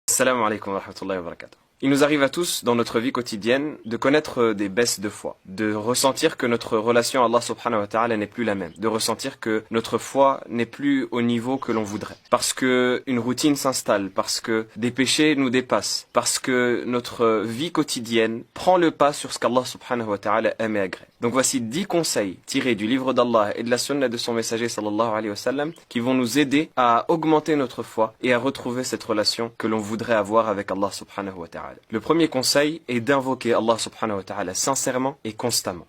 Assalamu alaikum wa rahmatullahi wa barakatuh. Il nous arrive à tous, dans notre vie quotidienne, de connaître des baisses de foi, de ressentir que notre relation à Allah subhanahu wa ta'ala n'est plus la même, de ressentir que notre foi n'est plus au niveau que l'on voudrait. Parce que une routine s'installe, parce que des péchés nous dépassent, parce que notre vie quotidienne prend le pas sur ce qu'Allah subhanahu wa ta'ala aime et agrée. Donc voici 10 conseils tirés du livre d'Allah et de la sunna de son messager sallallahu alayhi wa sallam qui vont nous aider à augmenter notre foi et à retrouver cette relation que l'on voudrait avoir avec Allah subhanahu wa ta'ala. Le premier conseil est d'invoquer Allah subhanahu wa ta'ala sincèrement et constamment.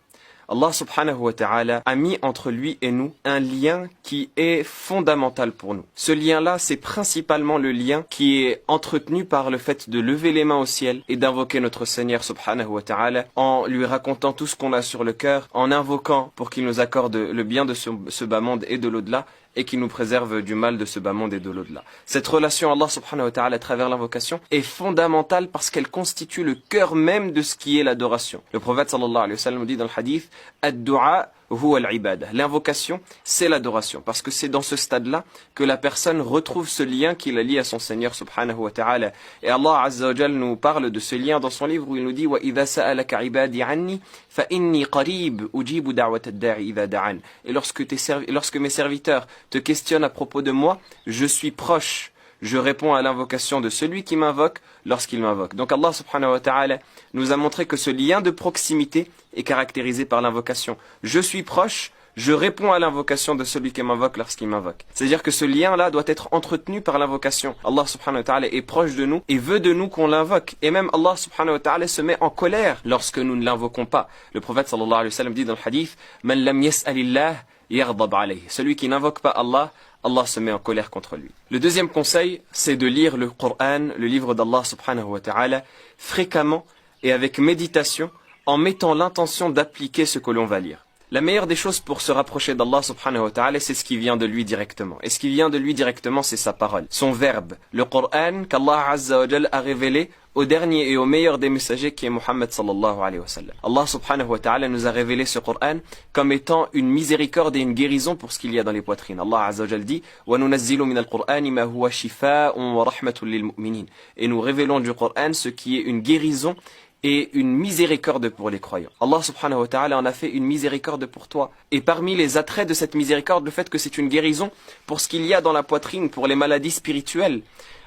Allah subhanahu wa ta'ala a mis entre lui et nous un lien qui est fondamental pour nous. Ce lien-là, c'est principalement le lien qui est entretenu par le fait de lever les mains au ciel et d'invoquer notre Seigneur subhanahu wa ta'ala en lui racontant tout ce qu'on a sur le cœur, en invoquant pour qu'il nous accorde le bien de ce bas monde et de l'au-delà, et qui nous préserve du mal de ce bas monde et de l'au-delà. Cette relation à Allah subhanahu wa ta'ala à travers l'invocation est fondamentale parce qu'elle constitue le cœur même de ce qui est l'adoration. Le prophète sallallahu alayhi wa sallam dit dans le hadith « Ad-du'a huwa al-ibadah ». L'invocation, c'est l'adoration parce que c'est dans ce stade-là que la personne retrouve ce lien qui la lie à son Seigneur subhanahu wa ta'ala. Et Allah azza wa jal nous parle de ce lien dans son livre où il nous dit « Wa idha sa'alaka ibadi anni fa inni qarib ujibu da'wat ad-da'i idha da'an ». Et lorsque mes serviteurs te questionne à propos de moi, je suis proche, je réponds à l'invocation de celui qui m'invoque lorsqu'il m'invoque. Donc Allah subhanahu wa ta'ala nous a montré que ce lien de proximité est caractérisé par l'invocation. Je suis proche, je réponds à l'invocation de celui qui m'invoque lorsqu'il m'invoque. C'est-à-dire que ce lien-là doit être entretenu par l'invocation. Allah subhanahu wa ta'ala est proche de nous et veut de nous qu'on l'invoque. Et même Allah subhanahu wa ta'ala se met en colère lorsque nous ne l'invoquons pas. Le prophète sallallahu alayhi wa sallam dit dans le hadith « Man lam yas'alillah » celui qui n'invoque pas Allah, Allah se met en colère contre lui. Le deuxième conseil, c'est de lire le Coran, le livre d'Allah subhanahu wa ta'ala, fréquemment et avec méditation, en mettant l'intention d'appliquer ce que l'on va lire. La meilleure des choses pour se rapprocher d'Allah subhanahu wa ta'ala, c'est ce qui vient de lui directement. Et ce qui vient de lui directement, c'est sa parole, son verbe. Le Coran qu'Allah azza wa jal a révélé au dernier et au meilleur des messagers qui est Muhammad sallallahu alayhi wa sallam. Allah subhanahu wa ta'ala nous a révélé ce Coran comme étant une miséricorde et une guérison pour ce qu'il y a dans les poitrines. Allah azza wa jal dit وَنُنَزِّلُ مِنَ الْقُرْآنِ مَا هُوَ شِفَاءٌ وَرَحْمَةٌ لِلْمُؤْمِنِينَ. Et nous révélons du Coran ce qui est une guérison et une miséricorde pour les croyants. Allah subhanahu wa ta'ala en a fait une miséricorde pour toi. Et parmi les attraits de cette miséricorde, le fait que c'est une guérison pour ce qu'il y a dans la poitrine, pour les maladies spirituelles.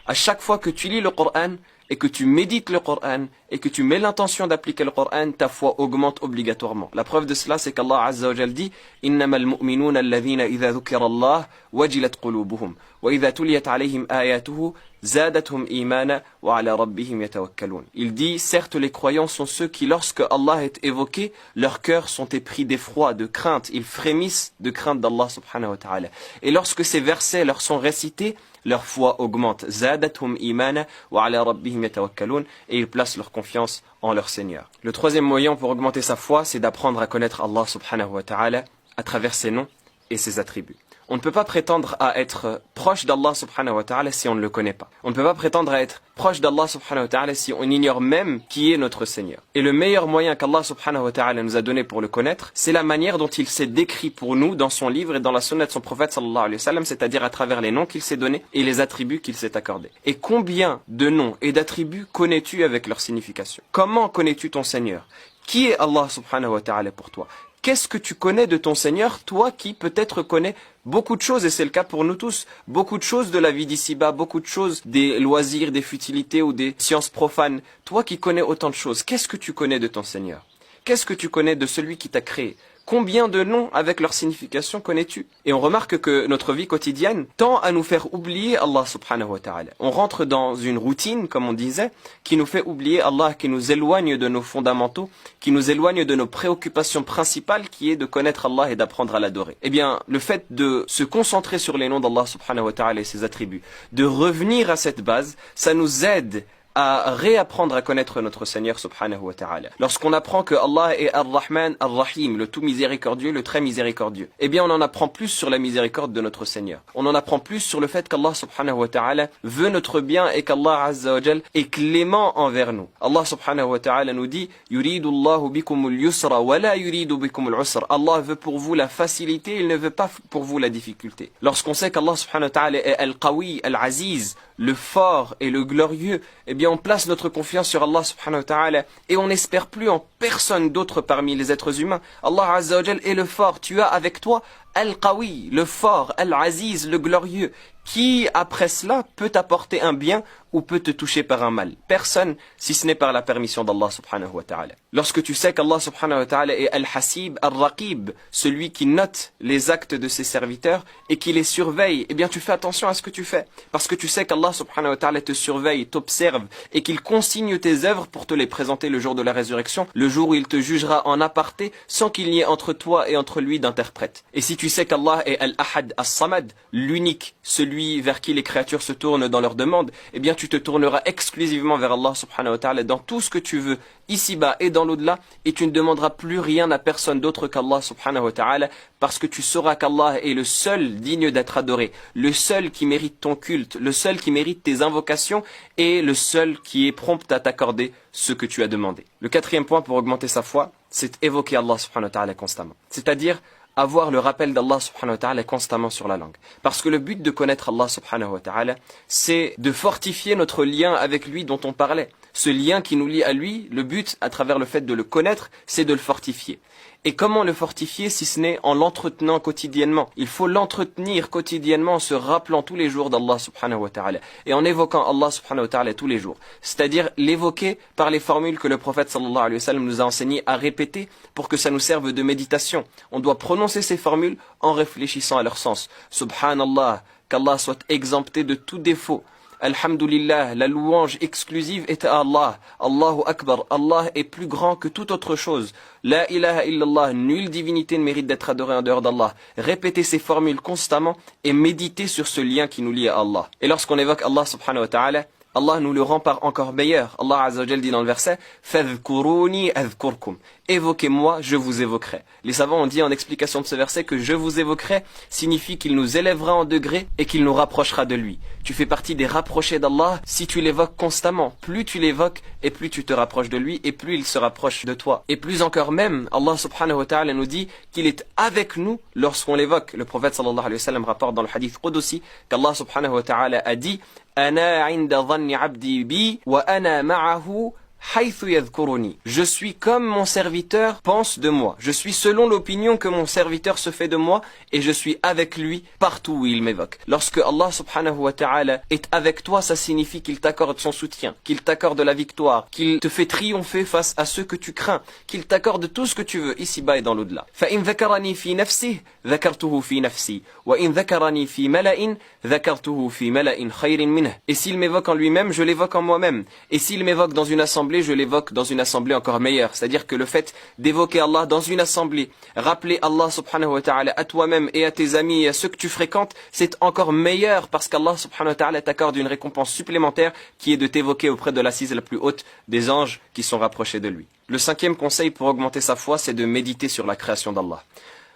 À chaque fois que tu lis le Coran et que tu médites le Coran et que tu mets l'intention d'appliquer le Coran, ta foi augmente obligatoirement. La preuve de cela, c'est qu'Allah azza wa jal dit إِنَّمَا الْمُؤْمِنُونَ الَّذِينَ إِذَا ذُكِرَ اللَّهُ وَجِلَتْ قُلُوبُهُمْ وَإِذَا تُلِيَتْ عَلَيْهِمْ آيَاتُهُ زَادَتْهُمْ إِيمَانًا وَعَلَى رَبِّهِمْ يَتَوَكَّلُونَ. Il dit, certes les croyants sont ceux qui, lorsque Allah est évoqué, leurs cœurs sont épris d'effroi, de crainte, ils frémissent de crainte d'Allah subhanahu wa ta'ala. Et lorsque ces versets leur sont récités, leur foi augmente. زَادَتْهُمْ إِيمَانًا وَعَلَى رَبِّهِمْ يَتَوَكَّلُونَ. Et ils placent leur confiance en leur Seigneur. Le troisième moyen pour augmenter sa foi, c'est d'apprendre à connaître Allah subhanahu wa ta'ala à travers ses noms et ses attributs. On ne peut pas prétendre à être proche d'Allah subhanahu wa ta'ala si on ne le connaît pas. On ne peut pas prétendre à être proche d'Allah subhanahu wa ta'ala si on ignore même qui est notre Seigneur. Et le meilleur moyen qu'Allah subhanahu wa ta'ala nous a donné pour le connaître, c'est la manière dont il s'est décrit pour nous dans son livre et dans la sunna de son prophète sallallahu alayhi wa sallam, c'est-à-dire à travers les noms qu'il s'est donnés et les attributs qu'il s'est accordés. Et combien de noms et d'attributs connais-tu avec leur signification? Comment connais-tu ton Seigneur? Qui est Allah subhanahu wa ta'ala pour toi? Qu'est-ce que tu connais de ton Seigneur, toi qui peut-être connais beaucoup de choses, et c'est le cas pour nous tous, beaucoup de choses de la vie d'ici-bas, beaucoup de choses des loisirs, des futilités ou des sciences profanes. Toi qui connais autant de choses, qu'est-ce que tu connais de ton Seigneur? Qu'est-ce que tu connais de celui qui t'a créé? Combien de noms avec leur signification connais-tu? Et on remarque que notre vie quotidienne tend à nous faire oublier Allah subhanahu wa ta'ala. On rentre dans une routine, comme on disait, qui nous fait oublier Allah, qui nous éloigne de nos fondamentaux, qui nous éloigne de nos préoccupations principales, qui est de connaître Allah et d'apprendre à l'adorer. Eh bien, le fait de se concentrer sur les noms d'Allah subhanahu wa ta'ala et ses attributs, de revenir à cette base, ça nous aide à réapprendre à connaître notre Seigneur subhanahu wa ta'ala. Lorsqu'on apprend que Allah est Ar-Rahman, Ar-Rahim, le tout miséricordieux, le très miséricordieux, eh bien on en apprend plus sur la miséricorde de notre Seigneur. On en apprend plus sur le fait qu'Allah subhanahu wa ta'ala veut notre bien et qu'Allah azza wa jal est clément envers nous. Allah subhanahu wa ta'ala nous dit Yuridu Allahu bikumul yusra wa la yuridu bikumul usra. Allah veut pour vous la facilité, il ne veut pas pour vous la difficulté. Lorsqu'on sait qu'Allah subhanahu wa ta'ala est Al-Qawi, Al-Aziz, le fort et le glorieux, eh bien on place notre confiance sur Allah subhanahu wa ta'ala et on n'espère plus en personne d'autre parmi les êtres humains. Allah Azza wa Jal est le fort. Tu as avec toi Al-Qawi, le fort, Al-Aziz, le glorieux. Qui, après cela, peut t'apporter un bien ou peut te toucher par un mal? Personne, si ce n'est par la permission d'Allah subhanahu wa ta'ala. Lorsque tu sais qu'Allah subhanahu wa ta'ala est Al-Hasib, Al-Raqib, celui qui note les actes de ses serviteurs et qui les surveille, eh bien tu fais attention à ce que tu fais. Parce que tu sais qu'Allah subhanahu wa ta'ala te surveille, t'observe et qu'il consigne tes œuvres pour te les présenter le jour de la résurrection, le jour où il te jugera en aparté sans qu'il n'y ait entre toi et entre lui d'interprète. Et si tu sais qu'Allah est Al-Ahad, As-Samad, l'unique, celui vers qui les créatures se tournent dans leurs demandes, eh bien tu te tourneras exclusivement vers Allah subhanahu wa ta'ala dans tout ce que tu veux, ici-bas et dans l'au-delà, et tu ne demanderas plus rien à personne d'autre qu'Allah subhanahu wa ta'ala, parce que tu sauras qu'Allah est le seul digne d'être adoré, le seul qui mérite ton culte, le seul qui mérite tes invocations, et le seul qui est prompt à t'accorder ce que tu as demandé. Le quatrième point pour augmenter sa foi, c'est évoquer Allah subhanahu wa ta'ala constamment. C'est-à-dire avoir le rappel d'Allah subhanahu wa ta'ala constamment sur la langue. Parce que le but de connaître Allah subhanahu wa ta'ala, c'est de fortifier notre lien avec lui dont on parlait. Ce lien qui nous lie à lui, le but, à travers le fait de le connaître, c'est de le fortifier. Et comment le fortifier si ce n'est en l'entretenant quotidiennement? Il faut l'entretenir quotidiennement en se rappelant tous les jours d'Allah subhanahu wa ta'ala et en évoquant Allah subhanahu wa ta'ala tous les jours. C'est-à-dire l'évoquer par les formules que le prophète sallallahu alayhi wa sallam nous a enseigné à répéter pour que ça nous serve de méditation. On doit prononcer ces formules en réfléchissant à leur sens. Subhanallah, qu'Allah soit exempté de tout défaut. Alhamdulillah, la louange exclusive est à Allah. Allahu Akbar, Allah est plus grand que toute autre chose. La ilaha illallah, nulle divinité ne mérite d'être adorée en dehors d'Allah. Répétez ces formules constamment et méditez sur ce lien qui nous lie à Allah. Et lorsqu'on évoque Allah subhanahu wa ta'ala, Allah nous le rend par encore meilleur. Allah Azza wa Jal dit dans le verset Fadhkuruni adhkurkum. Évoquez-moi, je vous évoquerai. Les savants ont dit en explication de ce verset que je vous évoquerai signifie qu'il nous élèvera en degré et qu'il nous rapprochera de lui. Tu fais partie des rapprochés d'Allah si tu l'évoques constamment. Plus tu l'évoques et plus tu te rapproches de lui et plus il se rapproche de toi. Et plus encore même, Allah subhanahu wa ta'ala nous dit qu'il est avec nous lorsqu'on l'évoque. Le prophète sallallahu alayhi wa sallam rapporte dans le hadith Qudusi qu'Allah subhanahu wa ta'ala a dit Ana 'inda dhanni 'abdi bi wa ana ma'ahu haythu yadhkuruni. Je suis comme mon serviteur pense de moi. Je suis selon l'opinion que mon serviteur se fait de moi et je suis avec lui partout où il m'évoque. Lorsque Allah subhanahu wa ta'ala est avec toi, ça signifie qu'il t'accorde son soutien, qu'il t'accorde la victoire, qu'il te fait triompher face à ceux que tu crains, qu'il t'accorde tout ce que tu veux ici-bas et dans l'au-delà. فَإِنْ ذَكَرَنِي فِي نَفْسِهِ ذَكَرْتُهُ فِي نَفْسِي وَإِنْ ذَكَرَنِي فِي مَلَئٍ ذَكَرْتُهُ فِي مَلَئٍ خَيْرٍ مِنْهِ. Et s'il m'évoque en lui-même, je l'évoque en moi-même. Et s'il m'évoque dans une assemblée, je l'évoque dans une assemblée encore meilleure. C'est-à-dire que le fait d'évoquer Allah dans une assemblée, rappeler Allah subhanahu wa ta'ala à toi-même et à tes amis et à ceux que tu fréquentes, c'est encore meilleur parce qu'Allah subhanahu wa ta'ala t'accorde une récompense supplémentaire qui est de t'évoquer auprès de l'assise la plus haute des anges qui sont rapprochés de lui. Le cinquième conseil pour augmenter sa foi, c'est de méditer sur la création d'Allah.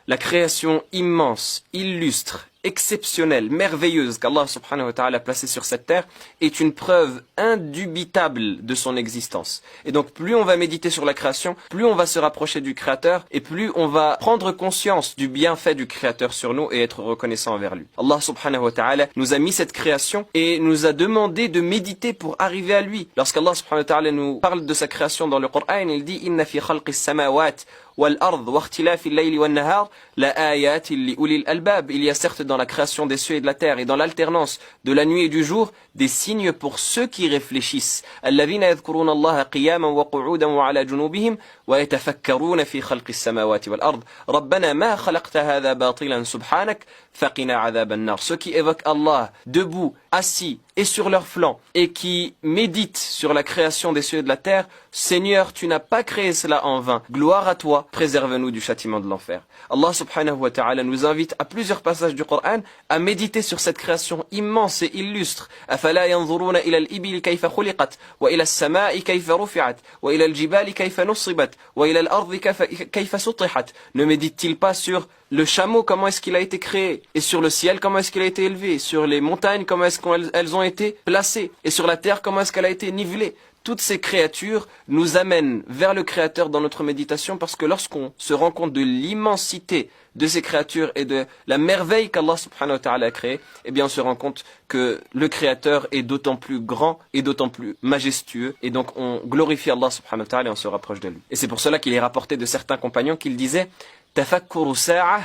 La création immense, illustre, exceptionnelle, merveilleuse qu'Allah subhanahu wa ta'ala a placée sur cette terre est une preuve indubitable de son existence. Et donc plus on va méditer sur la création, plus on va se rapprocher du Créateur et plus on va prendre conscience du bienfait du Créateur sur nous et être reconnaissant envers lui. Allah subhanahu wa ta'ala nous a mis cette création et nous a demandé de méditer pour arriver à lui. Lorsqu'Allah subhanahu wa ta'ala nous parle de sa création dans le Coran, il dit « Inna fi khalqis samawat wal-ard wa ikhtilafi al-layli wan-nahar la ayatin li ulil albab » Il y a certes dans la création des cieux et de la terre et dans l'alternance de la nuit et du jour des signes pour ceux qui réfléchissent. Alladhina yadhkuruna Allaha qiyaman wa qu'udan wa ala junubihim wa yatafakkaruna fi khalqis samawati wal-ard. Rabbana ma khalaqta hadha batilan subhanak faqina adhaban nar. Ceux qui évoquent Allah debout, assis et sur leur flanc et qui méditent sur la création des cieux et de la terre, Seigneur, tu n'as pas créé cela en vain. Gloire à toi, préserve-nous du châtiment de l'enfer. Allah subhanahu wa ta'ala nous invite à plusieurs passages du Coran à méditer sur cette création immense et illustre. أفلا ينظرون إلى الإبل كيف خلقت وإلى السماء كيف رفعت وإلى الجبال كيف نصبت وإلى الأرض كيف سطحت. Ne médite-t-il pas sur le chameau, comment est-ce qu'il a été créé, et sur le ciel, comment est-ce qu'il a été élevé, sur les montagnes, comment est-ce qu'elles ont été placées, et sur la terre, comment est-ce qu'elle a été nivelée. Toutes ces créatures nous amènent vers le Créateur dans notre méditation parce que lorsqu'on se rend compte de l'immensité de ces créatures et de la merveille qu'Allah subhanahu wa ta'ala a créée, eh bien on se rend compte que le Créateur est d'autant plus grand et d'autant plus majestueux et donc on glorifie Allah subhanahu wa ta'ala et on se rapproche de lui. Et c'est pour cela qu'il est rapporté de certains compagnons qu'ils disaient « Tafakkuru sa'ah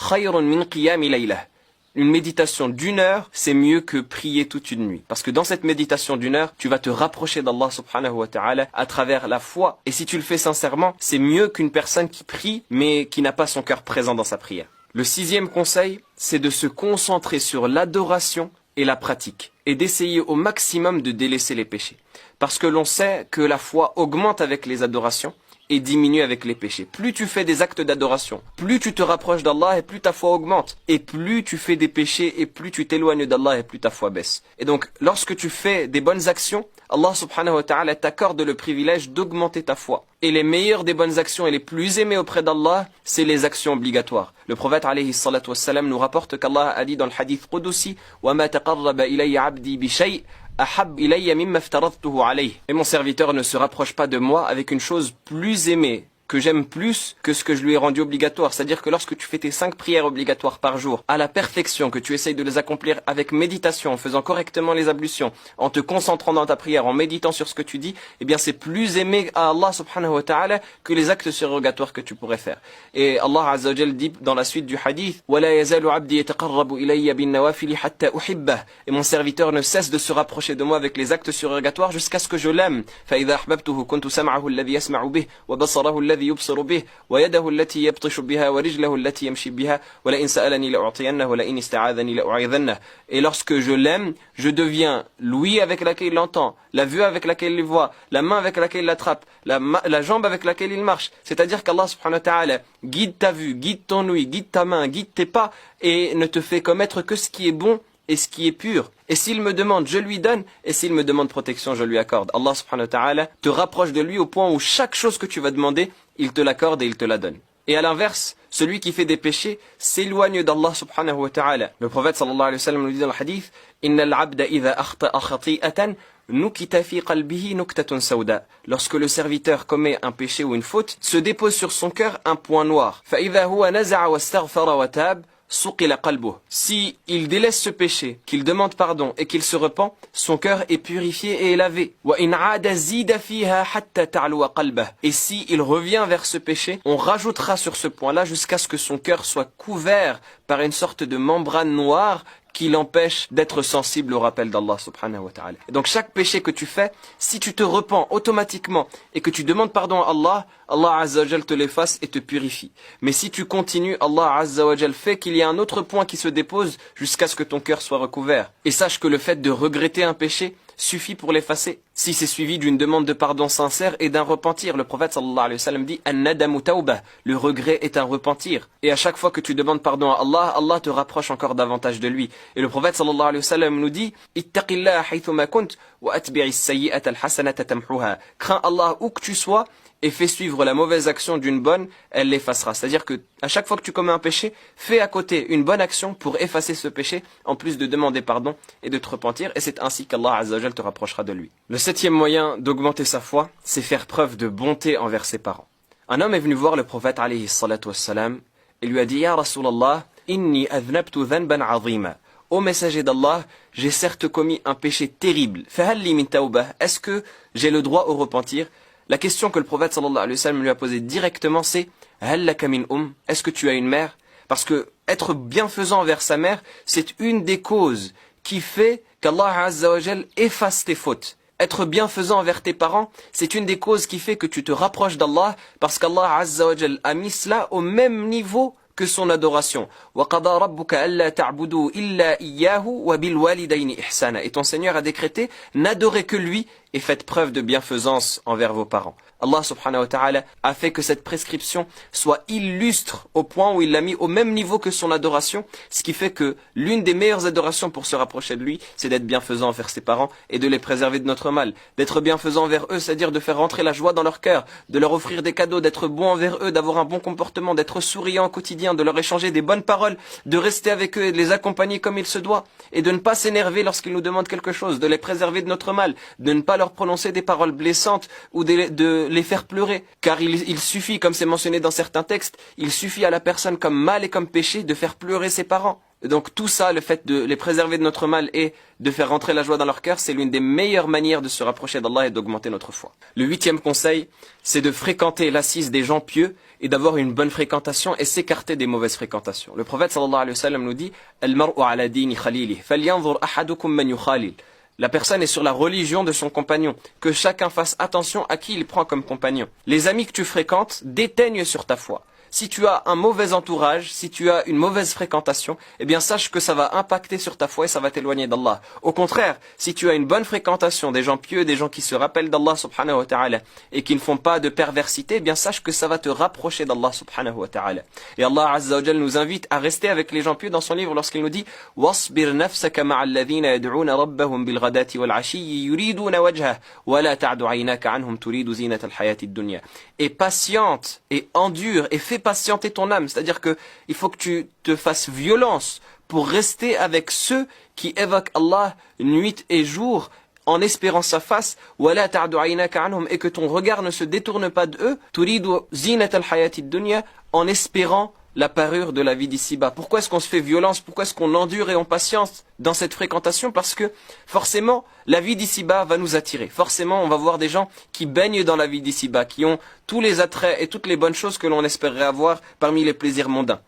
khayrun min qiyami laylah » Une méditation d'une heure, c'est mieux que prier toute une nuit. Parce que dans cette méditation d'une heure, tu vas te rapprocher d'Allah subhanahu wa ta'ala à travers la foi. Et si tu le fais sincèrement, c'est mieux qu'une personne qui prie, mais qui n'a pas son cœur présent dans sa prière. Le 6e conseil, c'est de se concentrer sur l'adoration et la pratique. Et d'essayer au maximum de délaisser les péchés. Parce que l'on sait que la foi augmente avec les adorations et diminue avec les péchés. Plus tu fais des actes d'adoration, plus tu te rapproches d'Allah et plus ta foi augmente. Et plus tu fais des péchés et plus tu t'éloignes d'Allah et plus ta foi baisse. Et donc, lorsque tu fais des bonnes actions, Allah subhanahu wa ta'ala t'accorde le privilège d'augmenter ta foi. Et les meilleures des bonnes actions et les plus aimées auprès d'Allah, c'est les actions obligatoires. Le prophète alayhi salatu wassalam nous rapporte qu'Allah a dit dans le hadith Qudusi « Wa ma taqarraba ilayya abdi bi shay' ahab ilayya mimma aftaradtuhu alayh » Et mon serviteur ne se rapproche pas de moi avec une chose plus aimée, que j'aime plus que ce que je lui ai rendu obligatoire. C'est-à-dire que lorsque tu fais tes 5 prières obligatoires par jour, à la perfection, que tu essayes de les accomplir avec méditation, en faisant correctement les ablutions, en te concentrant dans ta prière, en méditant sur ce que tu dis, eh bien c'est plus aimé à Allah subhanahu wa ta'ala que les actes surrogatoires que tu pourrais faire. Et Allah azza wa jal dit dans la suite du hadith, وَلَا يَزَالُ عَبْدِي يَتَقَرَّبُ إِلَيَّ بِالنَّوَافِلِ حَتَّى أُحِبَّهُ. Et mon serviteur ne cesse de se rapprocher de moi avec les actes surrogatoires jusqu'à ce que je l'aime. فَإِذَا أَحْبَبْتُهُ كُنْتُ سَمْعَهُ الَّذِي يَسْمَعُ بِهِ وَبَصَرَهُ الَّذِي يبصر به ويده التي يبطش بها ورجله التي يمشي بها ولئن سألني لأعطينه ولئن استعاذني لأعيذنه. Et lorsque je l'aime, je deviens l'ouïe avec laquelle il entend, la vue avec laquelle il voit, la main avec laquelle il l'attrape, la jambe avec laquelle il marche. C'est-à-dire qu'Allah subhanahu wa ta'ala guide ta vue, guide ton ouïe, guide ta main, guide tes pas et ne te fait commettre que ce qui est bon et ce qui est pur. Et s'il me demande, je lui donne. Et s'il me demande protection, je lui accorde. Allah subhanahu wa ta'ala te rapproche de lui au point où chaque chose que tu vas demander, il te l'accorde et il te la donne. Et à l'inverse, celui qui fait des péchés s'éloigne d'Allah subhanahu wa ta'ala. Le prophète sallallahu alayhi wa sallam nous dit dans le hadith, Inna al-abda idha akhta'a khati'atan nukita fi qalbihi nuktatun sawda. Lorsque le serviteur commet un péché ou une faute, se dépose sur son cœur un point noir. Fa idha huwa naza'a wastaghfara wa tab. Si il délaisse ce péché, qu'il demande pardon et qu'il se repent, son cœur est purifié et lavé. Et si il revient vers ce péché, on rajoutera sur ce point-là jusqu'à ce que son cœur soit couvert par une sorte de membrane noire qui l'empêche d'être sensible au rappel d'Allah subhanahu wa ta'ala. Donc chaque péché que tu fais, si tu te repens automatiquement et que tu demandes pardon à Allah, Allah azza wa jal te l'efface et te purifie. Mais si tu continues, Allah azza wa jal fait qu'il y a un autre point qui se dépose jusqu'à ce que ton cœur soit recouvert. Et sache que le fait de regretter un péché suffit pour l'effacer. Si c'est suivi d'une demande de pardon sincère et d'un repentir, le prophète sallallahu alayhi wa sallam dit An-nadamu tawbah, le regret est un repentir. Et à chaque fois que tu demandes pardon à Allah, Allah te rapproche encore davantage de lui. Et le prophète sallallahu alayhi wa sallam nous dit Ittaqillaha haythuma kunt wa atbi'is sayyi'ata al-hasanata tamhuha. Crains Allah où que tu sois et fais suivre la mauvaise action d'une bonne, elle l'effacera. C'est-à-dire que à chaque fois que tu commets un péché, fais à côté une bonne action pour effacer ce péché, en plus de demander pardon et de te repentir, et c'est ainsi qu'Allah azza wa jal te rapprochera de lui. Le 7e moyen d'augmenter sa foi, c'est faire preuve de bonté envers ses parents. Un homme est venu voir le prophète alayhi salatu wassalam et lui a dit Ya Rasulallah, inni adhnabtu dhanban azima. Ô messager d'Allah, j'ai certes commis un péché terrible. Fahalli min tawbah. Est-ce que j'ai le droit au repentir? La question que le prophète sallallahu alayhi wa sallam lui a posée directement, c'est Hal laka min Est-ce que tu as une mère? Parce que être bienfaisant envers sa mère, c'est une des causes qui fait qu'Allah azza wa jal efface tes fautes. Être bienfaisant envers tes parents, c'est une des causes qui fait que tu te rapproches d'Allah, parce qu'Allah azza wa jal a mis cela au même niveau que son adoration. وَقَضَى رَبُّكَ أَلَّا تَعْبُدُوا إِلَّا إِيَّاهُ وَبِالْوَالِدَيْنِ إِحْسَانًا. Et ton Seigneur a décrété n'adorer que lui et faites preuve de bienfaisance envers vos parents. Allah subhanahu wa ta'ala a fait que cette prescription soit illustre au point où il l'a mis au même niveau que son adoration, ce qui fait que l'une des meilleures adorations pour se rapprocher de lui, c'est d'être bienfaisant envers ses parents et de les préserver de notre mal. D'être bienfaisant envers eux, c'est-à-dire de faire rentrer la joie dans leur cœur, de leur offrir des cadeaux, d'être bon envers eux, d'avoir un bon comportement, d'être souriant au quotidien, de leur échanger des bonnes paroles, de rester avec eux et de les accompagner comme il se doit, et de ne pas s'énerver lorsqu'ils nous demandent quelque chose, de les préserver de notre mal, de ne pas leur prononcer des paroles blessantes ou de les faire pleurer. Car il suffit, comme c'est mentionné dans certains textes, il suffit à la personne comme mal et comme péché de faire pleurer ses parents. Donc tout ça, le fait de les préserver de notre mal et de faire rentrer la joie dans leur cœur, c'est l'une des meilleures manières de se rapprocher d'Allah et d'augmenter notre foi. Le 8e conseil, c'est de fréquenter l'assise des gens pieux et d'avoir une bonne fréquentation et s'écarter des mauvaises fréquentations. Le prophète sallallahu alayhi wa sallam nous dit « Al-mar'u ala dini khalili, falyanzur ahadukum man yukhalil » La personne est sur la religion de son compagnon. Que chacun fasse attention à qui il prend comme compagnon. Les amis que tu fréquentes déteignent sur ta foi. Si tu as un mauvais entourage, si tu as une mauvaise fréquentation, eh bien sache que ça va impacter sur ta foi et ça va t'éloigner d'Allah. Au contraire, si tu as une bonne fréquentation des gens pieux, des gens qui se rappellent d'Allah subhanahu wa ta'ala et qui ne font pas de perversité, eh bien sache que ça va te rapprocher d'Allah subhanahu wa ta'ala. Et Allah azza wa jalla nous invite à rester avec les gens pieux dans son livre lorsqu'il nous dit « Wasbir nafsaka ma'al ladhina yad'una rabbahum bil ghadati wal 'ashiyyi yuriduna wajhah wa la ta'du 'aynaka 'anhum turidu zinata al-hayati ad-dunya » Et patiente et endure et fais patienter ton âme, c'est-à-dire que il faut que tu te fasses violence pour rester avec ceux qui évoquent Allah nuit et jour en espérant sa face, et que ton regard ne se détourne pas d'eux, en espérant la parure de la vie d'ici-bas. Pourquoi est-ce qu'on se fait violence? Pourquoi est-ce qu'on endure et on patiente dans cette fréquentation? Parce que forcément, la vie d'ici-bas va nous attirer. Forcément, on va voir des gens qui baignent dans la vie d'ici-bas, qui ont tous les attraits et toutes les bonnes choses que l'on espérerait avoir parmi les plaisirs mondains.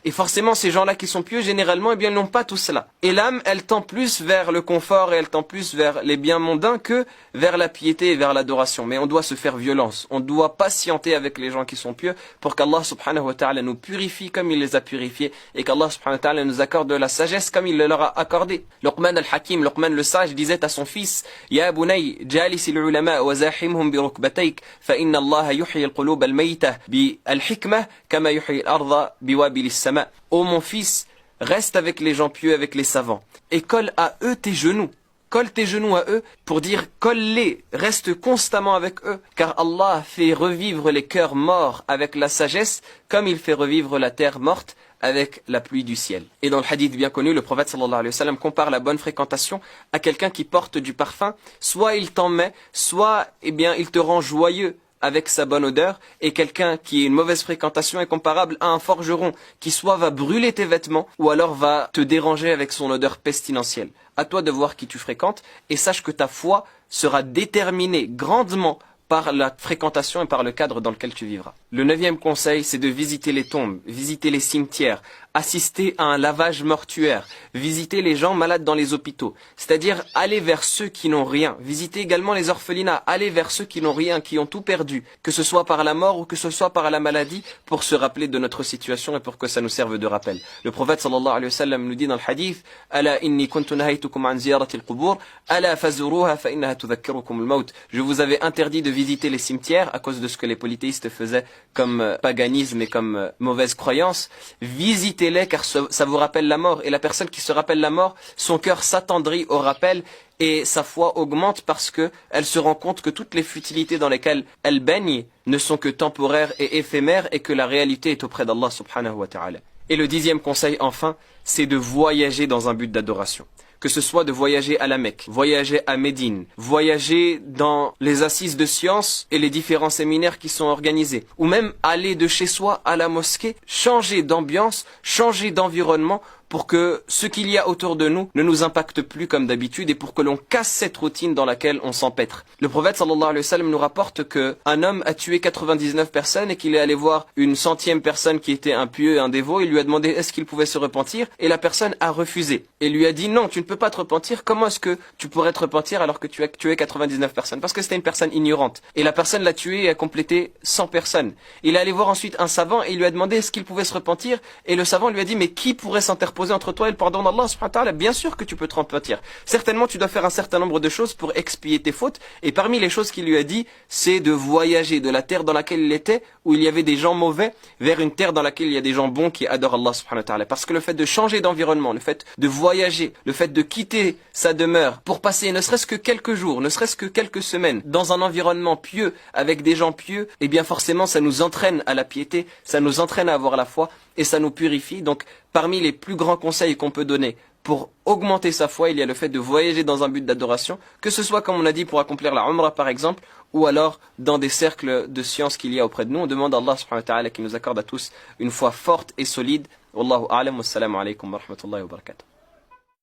Et forcément, ces gens-là qui sont pieux, généralement, eh bien, ils n'ont pas tout cela. Et l'âme, elle tend plus vers le confort et elle tend plus vers les biens mondains que vers la piété et vers l'adoration. Mais on doit se faire violence. On doit patienter avec les gens qui sont pieux pour qu'Allah subhanahu wa ta'ala nous purifie comme il les a purifiés et qu'Allah subhanahu wa ta'ala nous accorde de la sagesse comme il le leur a accordé. Luqman al-Hakim, Luqman le sage, disait à son fils, Ya bunay, jalis al-ulama wa zahimhum bi rukbatayk, fa inna Allah yuhyi al-qulub al-mayta bi al-hikmah kama yuhyi al-ardha bi wabil as-sama. Ô mon fils, reste avec les gens pieux, avec les savants, et colle à eux tes genoux. Colle tes genoux à eux pour dire colle-les, reste constamment avec eux, car Allah fait revivre les cœurs morts avec la sagesse, comme il fait revivre la terre morte avec la pluie du ciel. Et dans le hadith bien connu, le prophète sallallahu alayhi wa sallam compare la bonne fréquentation à quelqu'un qui porte du parfum, soit il t'en met, soit eh bien il te rend joyeux avec sa bonne odeur, et quelqu'un qui a une mauvaise fréquentation est comparable à un forgeron qui soit va brûler tes vêtements ou alors va te déranger avec son odeur pestilentielle. À toi de voir qui tu fréquentes et sache que ta foi sera déterminée grandement par la fréquentation et par le cadre dans lequel tu vivras. Le 9e conseil, c'est de visiter les tombes, visiter les cimetières, assister à un lavage mortuaire, visiter les gens malades dans les hôpitaux, c'est-à-dire aller vers ceux qui n'ont rien, visiter également les orphelinats, aller vers ceux qui n'ont rien, qui ont tout perdu, que ce soit par la mort ou que ce soit par la maladie, pour se rappeler de notre situation et pour que ça nous serve de rappel. Le prophète sallallahu alayhi wa sallam nous dit dans le hadith, Ala inni kuntu nahaytukum an ziyarati al-qubur, ala fazuruha fa innaha tudhakkirukum al-maut. Je vous avais interdit de visiter les cimetières à cause de ce que les polythéistes faisaient comme paganisme et comme mauvaise croyance. Visitez-les car ça vous rappelle la mort. Et la personne qui se rappelle la mort, son cœur s'attendrit au rappel et sa foi augmente parce que elle se rend compte que toutes les futilités dans lesquelles elle baigne ne sont que temporaires et éphémères et que la réalité est auprès d'Allah subhanahu wa ta'ala. Et le 10e conseil enfin, c'est de voyager dans un but d'adoration. Que ce soit de voyager à la Mecque, voyager à Médine, voyager dans les assises de sciences et les différents séminaires qui sont organisés, ou même aller de chez soi à la mosquée, changer d'ambiance, changer d'environnement pour que ce qu'il y a autour de nous ne nous impacte plus comme d'habitude et pour que l'on casse cette routine dans laquelle on s'empêtre. Le prophète sallallahu alayhi wa sallam nous rapporte que un homme a tué 99 personnes et qu'il est allé voir une 100e personne qui était un pieux et un dévot et lui a demandé est-ce qu'il pouvait se repentir et la personne a refusé et lui a dit non, tu ne peux pas te repentir, comment est-ce que tu pourrais te repentir alors que tu as tué 99 personnes? Parce que c'était une personne ignorante et la personne l'a tué et a complété 100 personnes. Il est allé voir ensuite un savant et il lui a demandé est-ce qu'il pouvait se repentir et le savant lui a dit mais qui pourrait s'interposer interposer entre toi et le pardon d'Allah subhanahu wa ta'ala, bien sûr que tu peux te repentir. Certainement, tu dois faire un certain nombre de choses pour expier tes fautes. Et parmi les choses qu'il lui a dit, c'est de voyager de la terre dans laquelle il était, où il y avait des gens mauvais, vers une terre dans laquelle il y a des gens bons qui adorent Allah subhanahu wa ta'ala. Parce que le fait de changer d'environnement, le fait de voyager, le fait de quitter sa demeure pour passer ne serait-ce que quelques jours, ne serait-ce que quelques semaines, dans un environnement pieux, avec des gens pieux, eh bien forcément ça nous entraîne à la piété, ça nous entraîne à avoir la foi, et ça nous purifie. Donc parmi les plus grands conseils qu'on peut donner pour augmenter sa foi, il y a le fait de voyager dans un but d'adoration, que ce soit comme on a dit pour accomplir la Umrah par exemple, ou alors dans des cercles de science qu'il y a auprès de nous. On demande à Allah subhanahu wa ta'ala qui nous accorde à tous une foi forte et solide. Wallahu a'lam, wassalamu alaikum wa rahmatullahi wa barakatuh.